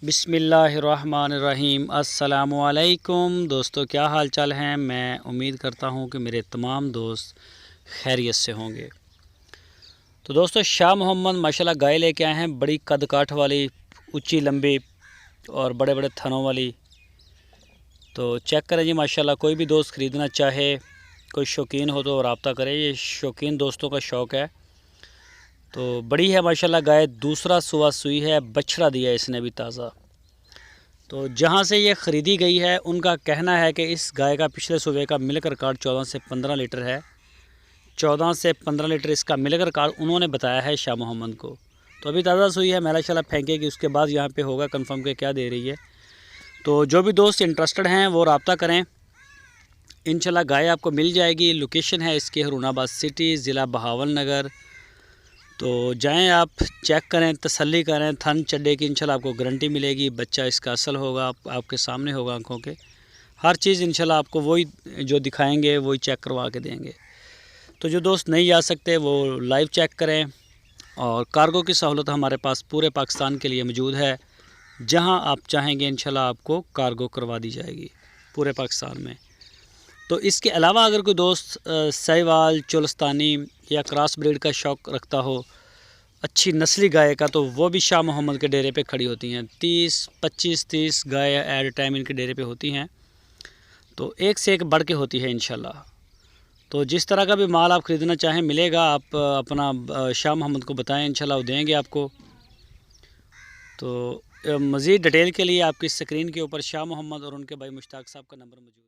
बिस्मिल्लाहिर्रहमानिर्रहीम। अस्सलामुअलैकुम दोस्तों, क्या हाल चाल हैं। मैं उम्मीद करता हूं कि मेरे तमाम दोस्त खैरियत से होंगे। तो दोस्तों, शाह मोहम्मद माशाल्लाह गाय लेके आए हैं, बड़ी कद काठ वाली, ऊंची लंबी और बड़े बड़े थनों वाली। तो चेक करें जी माशाल्लाह। कोई भी दोस्त ख़रीदना चाहे, कोई शौकीन हो तो रब्ता करें। ये शौकीन दोस्तों का शौक़ है। तो बड़ी है माशाल्लाह गाय, दूसरा सुबह सुई है, बछड़ा दिया है इसने भी ताज़ा। तो जहाँ से ये ख़रीदी गई है उनका कहना है कि इस गाय का पिछले सुबह का मिल्क रिकॉर्ड 14 से 15 लीटर है। 14 से 15 लीटर इसका मिल्क रिकॉर्ड उन्होंने बताया है शाह मोहम्मद को। तो अभी ताज़ा सुई है, माशाल्लाह फेंकेगी, उसके बाद यहाँ पे होगा कंफर्म के क्या दे रही है। तो जो भी दोस्त इंटरेस्टेड हैं वो रब्ता करें, इंशाल्लाह गाय आपको मिल जाएगी। लोकेशन है इसकी हरूनाबाद सिटी, ज़िला बहावलनगर। तो जाएं आप, चेक करें, तसल्ली करें। थन चड्डे की इंशाल्लाह आपको गारंटी मिलेगी। बच्चा इसका असल होगा, आपके सामने होगा आंखों के। हर चीज़ इंशाल्लाह आपको वही जो दिखाएंगे वही चेक करवा के देंगे। तो जो दोस्त नहीं जा सकते वो लाइव चेक करें। और कार्गो की सहूलत हमारे पास पूरे पाकिस्तान के लिए मौजूद है। जहां आप चाहेंगे इंशाल्लाह आपको कार्गो करवा दी जाएगी पूरे पाकिस्तान में। तो इसके अलावा अगर कोई दोस्त साहिवाल, चोलस्तानी या क्रॉस ब्रीड का शौक़ रखता हो, अच्छी नस्ली गाय का, तो वो भी शाह मोहम्मद के डेरे पे खड़ी होती हैं। 25-30 गाय एट टाइम इनके डेरे पे होती हैं। तो एक से एक बढ़ के होती है इंशाल्लाह। तो जिस तरह का भी माल आप ख़रीदना चाहें मिलेगा। आप अपना शाह मोहम्मद को बताएं, इंशाल्लाह वो देंगे आपको। तो मज़ीद डिटेल के लिए आपकी स्क्रीन के ऊपर शाह मोहम्मद और उनके भाई मुश्ताक साहब का नंबर मौजूद है।